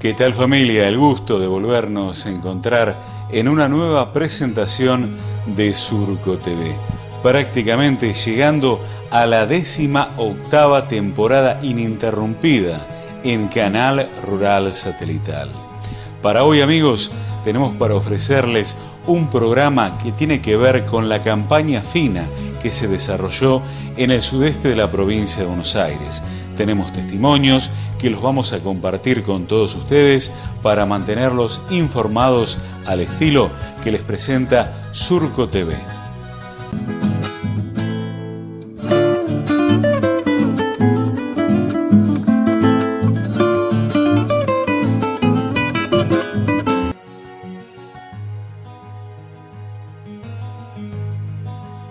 ¿Qué tal, familia? El gusto de volvernos a encontrar en una nueva presentación de Surco TV, prácticamente llegando a la 18ª temporada ininterrumpida en Canal Rural Satelital. Para hoy, amigos, tenemos para ofrecerles un programa que tiene que ver con la campaña FINA que se desarrolló en el sudeste de la provincia de Buenos Aires. Tenemos testimonios que los vamos a compartir con todos ustedes para mantenerlos informados al estilo que les presenta Surco TV.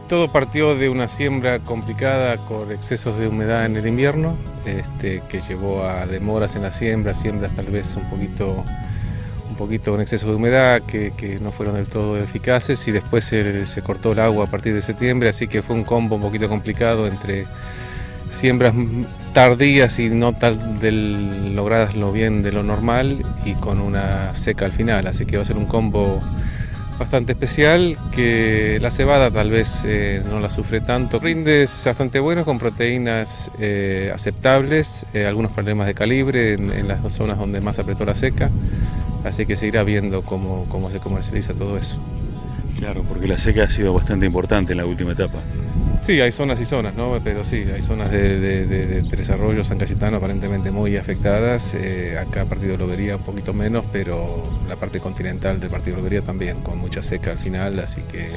Todo partió de una siembra complicada con excesos de humedad en el invierno, que llevó a demoras en la siembra, siembras tal vez un poquito con exceso de humedad que no fueron del todo eficaces, y después se cortó el agua a partir de septiembre, así que fue un combo un poquito complicado entre siembras tardías y no logradas lo bien de lo normal, y con una seca al final, así que va a ser un combo bastante especial, que la cebada tal vez no la sufre tanto. Rindes bastante buenos, con proteínas aceptables, algunos problemas de calibre en las dos zonas donde más apretó la seca, así que se irá viendo cómo se comercializa todo eso. Claro, porque la seca ha sido bastante importante en la última etapa. Sí, hay zonas y zonas, ¿no? Pero sí, hay zonas de Tres Arroyos, San Cayetano aparentemente muy afectadas. Acá Partido Lobería un poquito menos, pero la parte continental del Partido Lobería también, con mucha seca al final, así que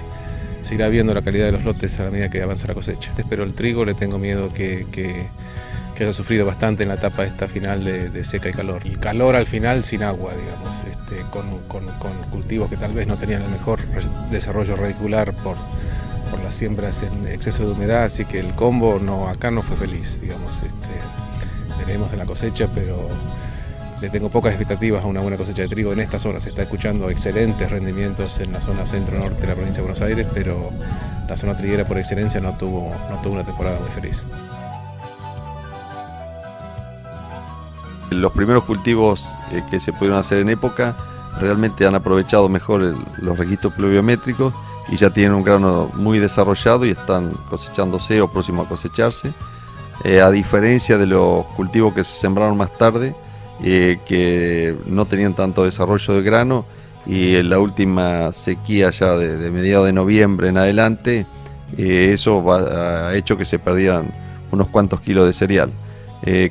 se irá viendo la calidad de los lotes a la medida que avanza la cosecha. Pero el trigo le tengo miedo que haya sufrido bastante en la etapa esta final de seca y calor. El calor al final sin agua, digamos, con cultivos que tal vez no tenían el mejor desarrollo radicular por las siembras en exceso de humedad, así que el combo acá no fue feliz, digamos. Veremos en la cosecha, pero le tengo pocas expectativas a una buena cosecha de trigo en esta zona. Se está escuchando excelentes rendimientos en la zona centro-norte de la provincia de Buenos Aires, pero la zona triguera por excelencia no tuvo una temporada muy feliz. Los primeros cultivos que se pudieron hacer en época realmente han aprovechado mejor los registros pluviométricos y ya tienen un grano muy desarrollado y están cosechándose o próximo a cosecharse, a diferencia de los cultivos que se sembraron más tarde, que no tenían tanto desarrollo de grano, y en la última sequía ya de mediados de noviembre en adelante, eso ha hecho que se perdieran unos cuantos kilos de cereal.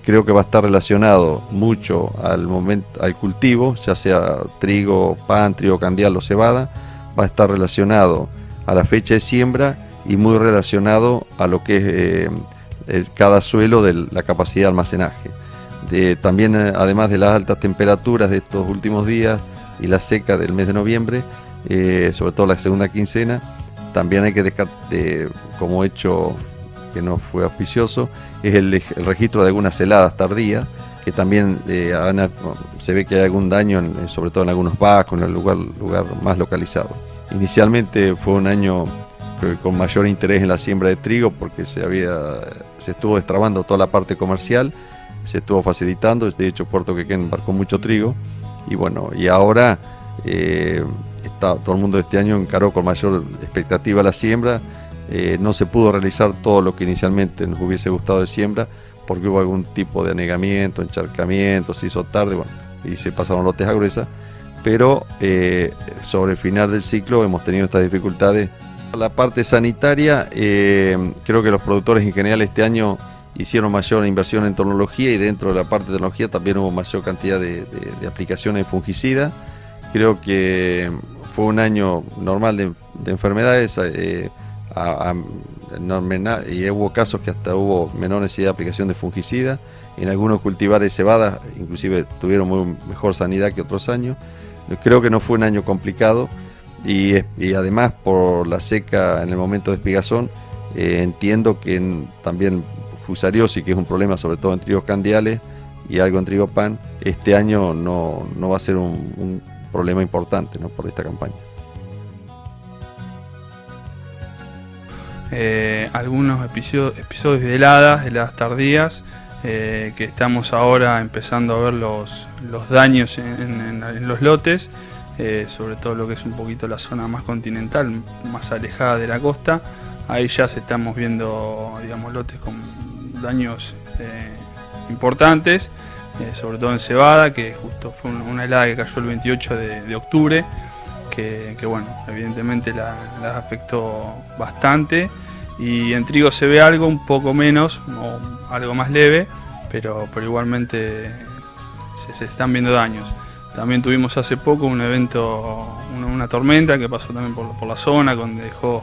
Creo que va a estar relacionado mucho al cultivo, ya sea trigo, pan, trigo candial o cebada. Va a estar relacionado a la fecha de siembra y muy relacionado a lo que es cada suelo de la capacidad de almacenaje. También, además de las altas temperaturas de estos últimos días y la seca del mes de noviembre, sobre todo la segunda quincena, también hay que dejar como hecho que no fue auspicioso, es el registro de algunas heladas tardías, que también se ve que hay algún daño, sobre todo en algunos bajos, en el lugar más localizado. Inicialmente fue un año con mayor interés en la siembra de trigo, porque se estuvo destrabando toda la parte comercial, se estuvo facilitando. De hecho, Puerto Quequén embarcó mucho trigo, y bueno, y ahora todo el mundo este año encaró con mayor expectativa la siembra. No se pudo realizar todo lo que inicialmente nos hubiese gustado de siembra, porque hubo algún tipo de anegamiento, encharcamiento, se hizo tarde, bueno, y se pasaron lotes a gruesa, pero sobre el final del ciclo hemos tenido estas dificultades. La parte sanitaria, creo que los productores en general este año hicieron mayor inversión en tecnología, y dentro de la parte de tecnología también hubo mayor cantidad de aplicaciones de fungicida. Creo que fue un año normal de enfermedades, y hubo casos que hasta hubo menor necesidad de aplicación de fungicida. En algunos cultivares de cebada inclusive tuvieron mejor sanidad que otros años. Creo que no fue un año complicado, y además por la seca en el momento de espigazón, entiendo que también fusariosis, que es un problema sobre todo en trigos candiales y algo en trigo pan, este año no va a ser un problema importante, ¿no?, por esta campaña. Algunos episodios de heladas tardías, que estamos ahora empezando a ver los daños en los lotes, sobre todo lo que es un poquito la zona más continental, más alejada de la costa. Ahí ya se estamos viendo, digamos, lotes con daños importantes, sobre todo en cebada, que justo fue una helada que cayó el 28 de octubre, que bueno, evidentemente la afectó bastante. Y en trigo se ve algo, un poco menos, o algo más leve, pero igualmente se están viendo daños. También tuvimos hace poco un evento, una tormenta que pasó también por la zona, donde dejó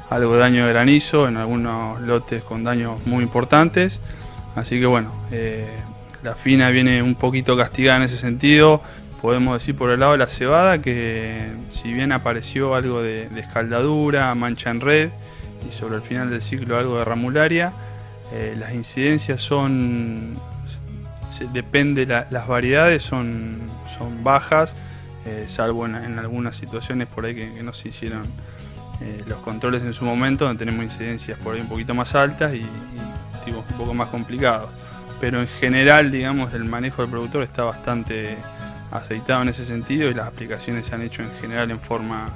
algo de daño de granizo en algunos lotes con daños muy importantes. Así que bueno, la fina viene un poquito castigada en ese sentido. Podemos decir por el lado de la cebada que si bien apareció algo de escaldadura, mancha en red y sobre el final del ciclo algo de ramularia, las incidencias depende, las variedades son bajas, salvo en algunas situaciones por ahí que no se hicieron los controles en su momento, donde tenemos incidencias por ahí un poquito más altas y tipos un poco más complicados. Pero en general, digamos, el manejo del productor está bastante aceitado en ese sentido y las aplicaciones se han hecho en general en forma...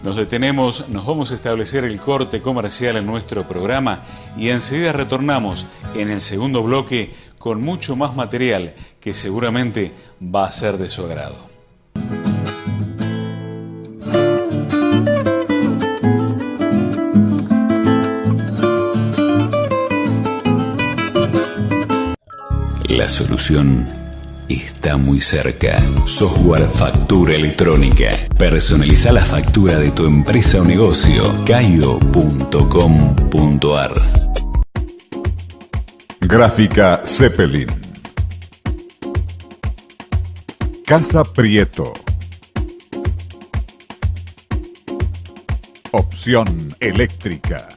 Nos detenemos, nos vamos a establecer el corte comercial en nuestro programa y enseguida retornamos en el segundo bloque con mucho más material que seguramente va a ser de su agrado. La solución está muy cerca. Software Factura Electrónica. Personaliza la factura de tu empresa o negocio. Caio.com.ar. Gráfica Zeppelin. Casa Prieto. Opción eléctrica.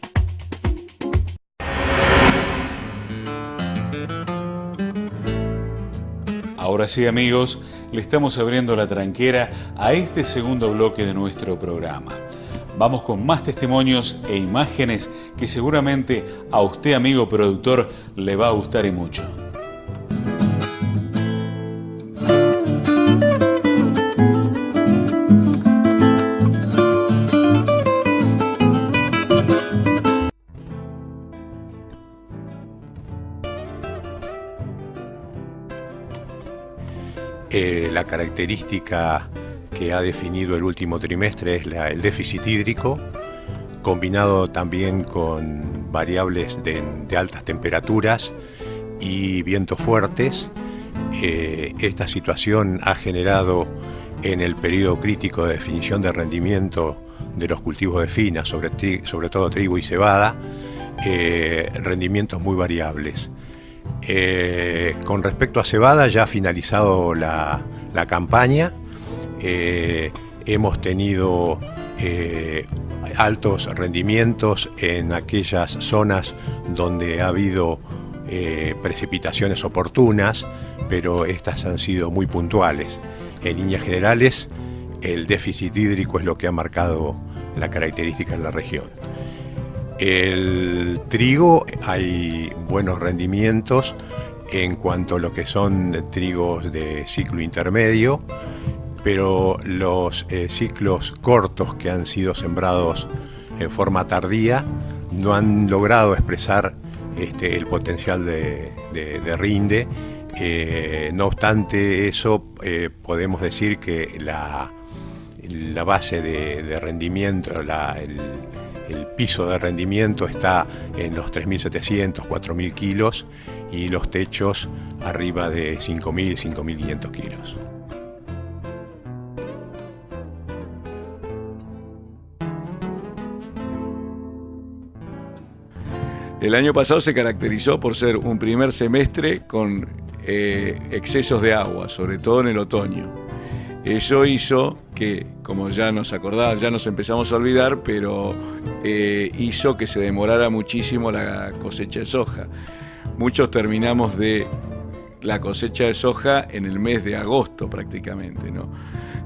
Ahora sí, amigos, le estamos abriendo la tranquera a este segundo bloque de nuestro programa. Vamos con más testimonios e imágenes que seguramente a usted, amigo productor, le va a gustar y mucho. La característica que ha definido el último trimestre es el déficit hídrico, combinado también con variables de altas temperaturas y vientos fuertes. Esta situación ha generado en el periodo crítico de definición de rendimiento de los cultivos de fina, sobre todo trigo y cebada, rendimientos muy variables. Con respecto a cebada, ya ha finalizado la campaña, hemos tenido altos rendimientos en aquellas zonas donde ha habido precipitaciones oportunas, pero estas han sido muy puntuales. En líneas generales, el déficit hídrico es lo que ha marcado la característica en la región. El trigo, hay buenos rendimientos en cuanto a lo que son trigos de ciclo intermedio, pero los ciclos cortos que han sido sembrados en forma tardía no han logrado expresar el potencial de rinde. No obstante eso, podemos decir que la base de rendimiento, el piso de rendimiento está en los 3.700, 4.000 kilos y los techos arriba de 5.000, 5.500 kilos. El año pasado se caracterizó por ser un primer semestre con excesos de agua, sobre todo en el otoño. Eso hizo que, como ya nos acordamos, ya nos empezamos a olvidar, pero hizo que se demorara muchísimo la cosecha de soja. Muchos terminamos de la cosecha de soja en el mes de agosto prácticamente, ¿no?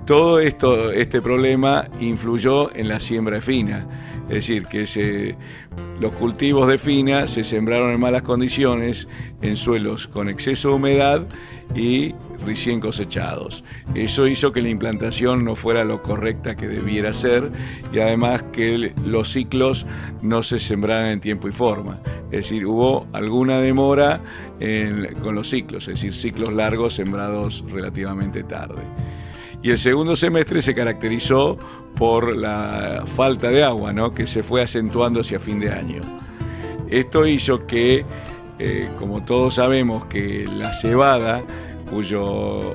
todo este problema influyó en la siembra de fina. Es decir, que los cultivos de fina se sembraron en malas condiciones, en suelos con exceso de humedad y recién cosechados. Eso hizo que la implantación no fuera lo correcta que debiera ser y además que los ciclos no se sembraran en tiempo y forma. Es decir, hubo alguna demora con los ciclos, es decir, ciclos largos sembrados relativamente tarde. Y el segundo semestre se caracterizó por la falta de agua, ¿no?, que se fue acentuando hacia fin de año. Esto hizo que, como todos sabemos, que la cebada, cuyo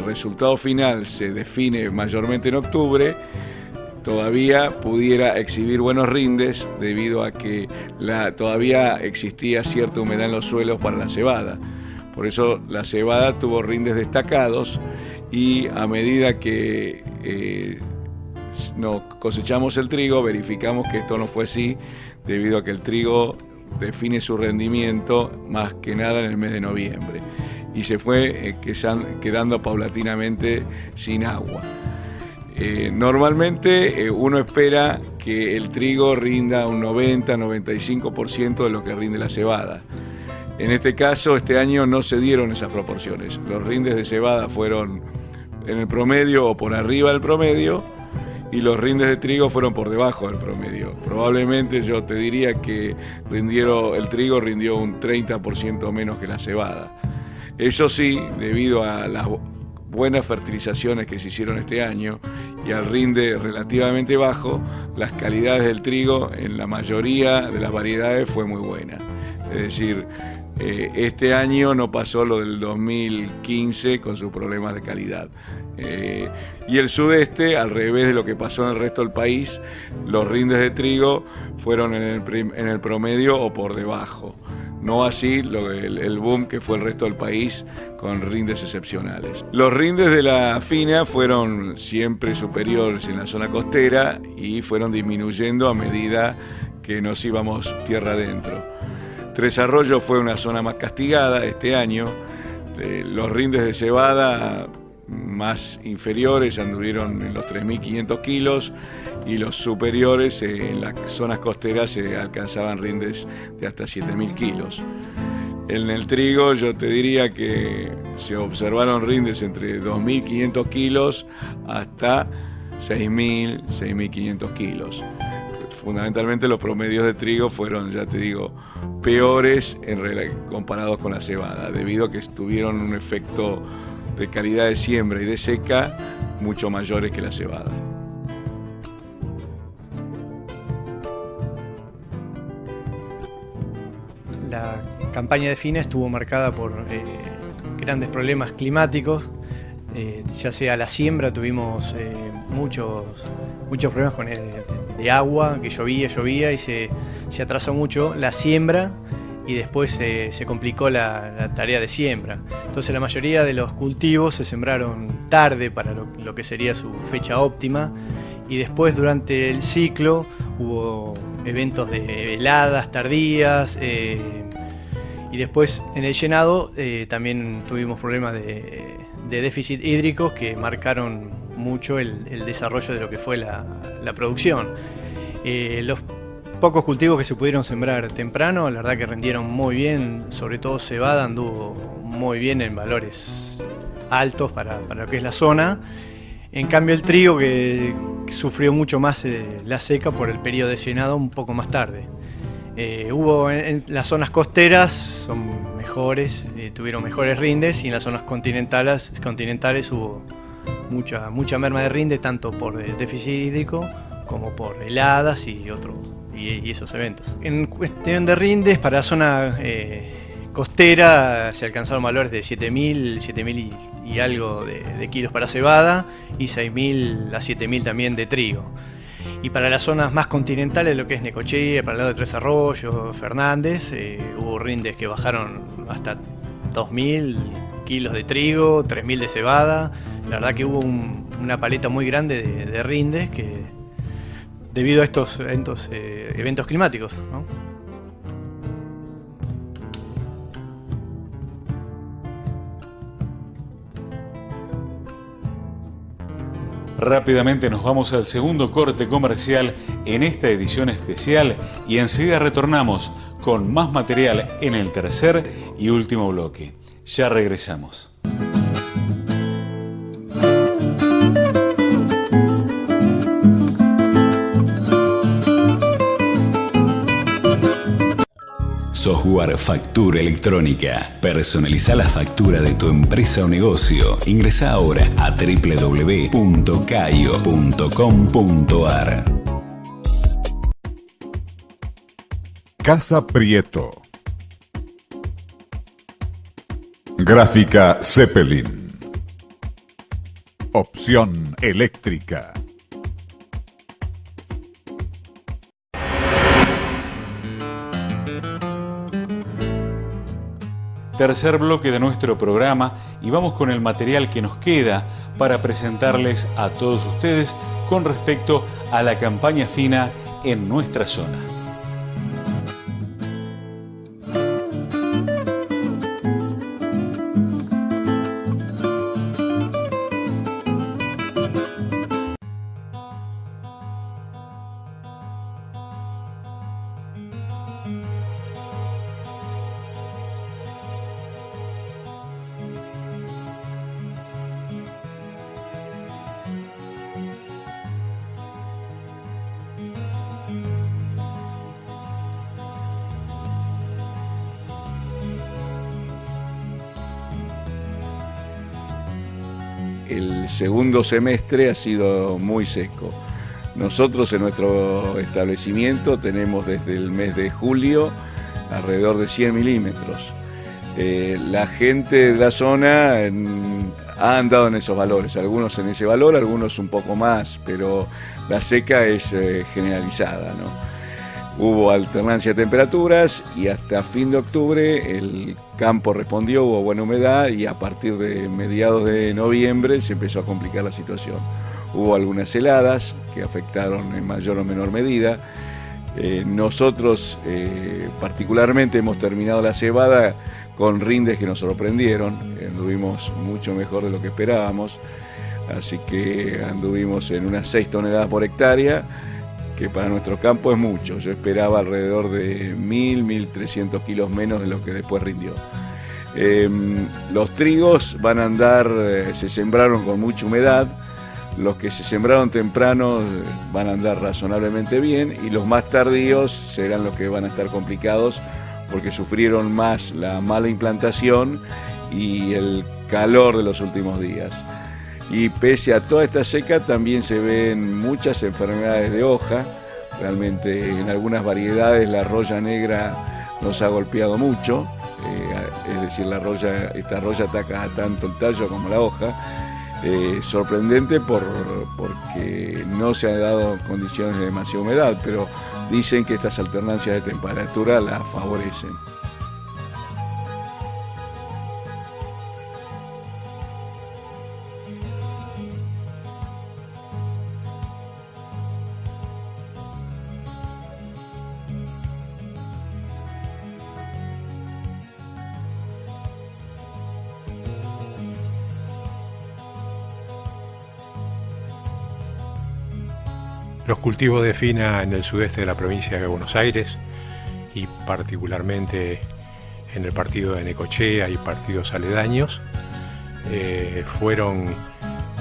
resultado final se define mayormente en octubre, todavía pudiera exhibir buenos rindes debido a que todavía existía cierta humedad en los suelos para la cebada. Por eso la cebada tuvo rindes destacados y a medida que nos cosechamos el trigo, verificamos que esto no fue así, debido a que el trigo define su rendimiento más que nada en el mes de noviembre y se fue quedando paulatinamente sin agua. Normalmente uno espera que el trigo rinda un 90-95% de lo que rinde la cebada. En este caso, este año no se dieron esas proporciones. Los rindes de cebada fueron en el promedio o por arriba del promedio y los rindes de trigo fueron por debajo del promedio. Probablemente yo te diría que el trigo rindió un 30% menos que la cebada. Eso sí, debido a las buenas fertilizaciones que se hicieron este año y al rinde relativamente bajo, las calidades del trigo en la mayoría de las variedades fue muy buena. Es decir, este año no pasó lo del 2015 con sus problemas de calidad. Y el sudeste, al revés de lo que pasó en el resto del país, los rindes de trigo fueron en el promedio o por debajo. No así el boom que fue el resto del país con rindes excepcionales. Los rindes de la fina fueron siempre superiores en la zona costera y fueron disminuyendo a medida que nos íbamos tierra adentro. Tres Arroyos fue una zona más castigada este año. Los rindes de cebada más inferiores anduvieron en los 3.500 kilos y los superiores en las zonas costeras se alcanzaban rindes de hasta 7.000 kilos. En el trigo yo te diría que se observaron rindes entre 2.500 kilos hasta 6.000, 6.500 kilos. Fundamentalmente los promedios de trigo fueron, ya te digo, peores comparados con la cebada, debido a que tuvieron un efecto de calidad de siembra y de seca mucho mayores que la cebada. La campaña de fina estuvo marcada por grandes problemas climáticos, ya sea la siembra, tuvimos muchos problemas con de agua, que llovía y se atrasó mucho la siembra y después se complicó la tarea de siembra. Entonces la mayoría de los cultivos se sembraron tarde para lo que sería su fecha óptima y después durante el ciclo hubo eventos de heladas tardías y después en el llenado también tuvimos problemas de déficit hídrico que marcaron mucho el desarrollo de lo que fue la producción. Los pocos cultivos que se pudieron sembrar temprano, la verdad que rindieron muy bien, sobre todo cebada anduvo muy bien en valores altos para lo que es la zona. En cambio el trigo que sufrió mucho más la seca por el periodo de llenado un poco más tarde. Hubo en las zonas costeras son mejores, tuvieron mejores rindes y en las zonas continentales hubo mucha merma de rinde tanto por déficit hídrico como por heladas y esos eventos. En cuestión de rindes, para la zona costera se alcanzaron valores de 7.000 y algo de kilos para cebada y 6.000 a 7.000 también de trigo. Y para las zonas más continentales, lo que es Necochea, para el lado de Tres Arroyos, Fernández, hubo rindes que bajaron hasta 2.000 kilos de trigo, 3.000 de cebada. La verdad que hubo una paleta muy grande de rindes debido a estos eventos climáticos, ¿no? Rápidamente nos vamos al segundo corte comercial en esta edición especial y enseguida retornamos con más material en el tercer y último bloque. Ya regresamos. Software Factura Electrónica. Personaliza la factura de tu empresa o negocio. Ingresa ahora a www.caio.com.ar. Casa Prieto. Gráfica Zeppelin. Opción eléctrica. Tercer bloque de nuestro programa y vamos con el material que nos queda para presentarles a todos ustedes con respecto a la campaña fina en nuestra zona. El segundo semestre ha sido muy seco. Nosotros en nuestro establecimiento tenemos desde el mes de julio alrededor de 100 milímetros. La gente de la zona ha andado en esos valores, algunos en ese valor, algunos un poco más, pero la seca es generalizada, ¿no? Hubo alternancia de temperaturas y hasta fin de octubre el campo respondió, hubo buena humedad y a partir de mediados de noviembre se empezó a complicar la situación. Hubo algunas heladas que afectaron en mayor o menor medida. Nosotros particularmente hemos terminado la cebada con rindes que nos sorprendieron, anduvimos mucho mejor de lo que esperábamos, así que anduvimos en unas 6 toneladas por hectárea, que para nuestro campo es mucho. Yo esperaba alrededor de 1.300 kilos menos de lo que después rindió. Los trigos van a andar, se sembraron con mucha humedad, los que se sembraron temprano van a andar razonablemente bien y los más tardíos serán los que van a estar complicados porque sufrieron más la mala implantación y el calor de los últimos días. Y pese a toda esta seca también se ven muchas enfermedades de hoja. Realmente en algunas variedades la roya negra nos ha golpeado mucho, es decir, esta roya ataca tanto el tallo como la hoja. Sorprendente porque no se han dado condiciones de demasiada humedad, pero dicen que estas alternancias de temperatura la favorecen. Los cultivos de fina en el sudeste de la provincia de Buenos Aires y particularmente en el partido de Necochea y partidos aledaños fueron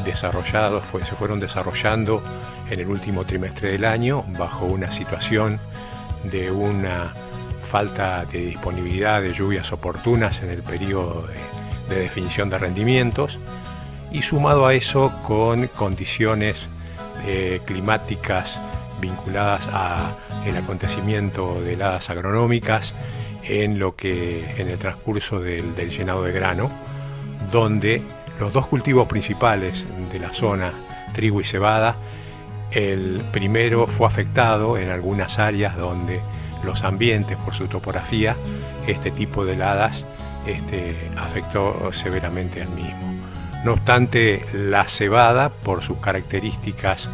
desarrollados, se fueron desarrollando en el último trimestre del año bajo una situación de una falta de disponibilidad de lluvias oportunas en el periodo de definición de rendimientos y sumado a eso con condiciones climáticas vinculadas al acontecimiento de heladas agronómicas en el transcurso del llenado de grano, donde los dos cultivos principales de la zona, trigo y cebada, el primero fue afectado en algunas áreas donde los ambientes, por su topografía, este tipo de heladas afectó severamente al mismo. No obstante, la cebada, por sus características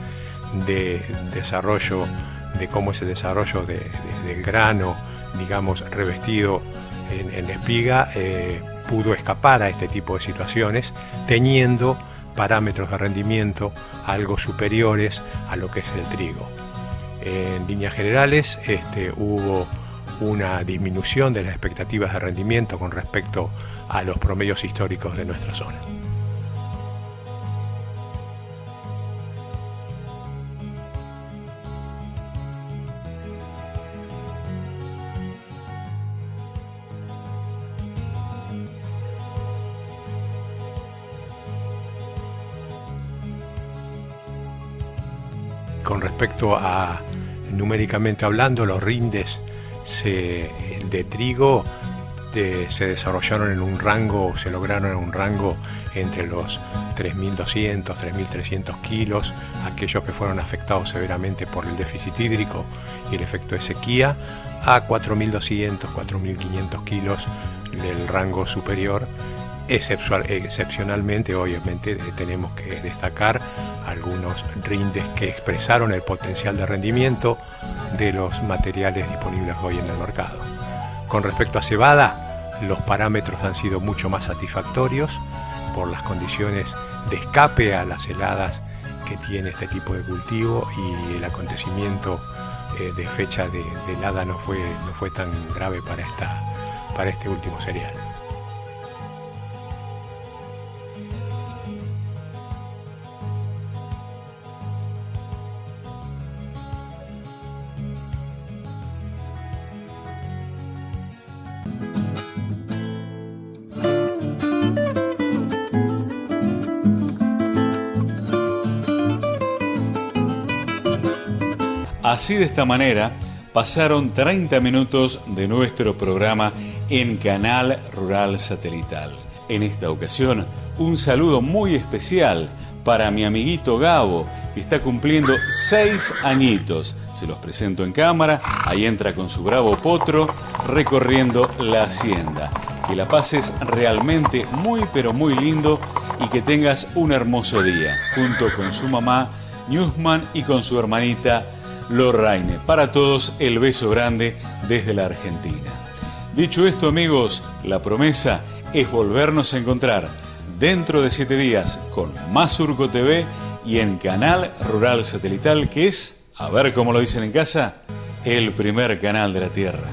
de desarrollo, de cómo es el desarrollo del grano, digamos, revestido en espiga, pudo escapar a este tipo de situaciones, teniendo parámetros de rendimiento algo superiores a lo que es el trigo. En líneas generales, hubo una disminución de las expectativas de rendimiento con respecto a los promedios históricos de nuestra zona. Con respecto a, numéricamente hablando, los rindes de trigo se desarrollaron en un rango, se lograron en un rango entre los 3.200, 3.300 kilos, aquellos que fueron afectados severamente por el déficit hídrico y el efecto de sequía, a 4.200, 4.500 kilos del rango superior. Excepcionalmente, obviamente, tenemos que destacar algunos rindes que expresaron el potencial de rendimiento de los materiales disponibles hoy en el mercado. Con respecto a cebada, los parámetros han sido mucho más satisfactorios por las condiciones de escape a las heladas que tiene este tipo de cultivo, y el acontecimiento de fecha de helada no fue tan grave para este último cereal. Así, de esta manera, pasaron 30 minutos de nuestro programa en Canal Rural Satelital. En esta ocasión, un saludo muy especial para mi amiguito Gabo, que está cumpliendo 6 añitos. Se los presento en cámara. Ahí entra con su bravo potro recorriendo la hacienda. Que la pases realmente muy pero muy lindo y que tengas un hermoso día, junto con su mamá Newsman y con su hermanita Lorraine. Para todos, el beso grande desde la Argentina. Dicho esto, amigos, la promesa es volvernos a encontrar dentro de 7 días con más Surco TV y en Canal Rural Satelital, que es, a ver cómo lo dicen en casa, el primer canal de la Tierra.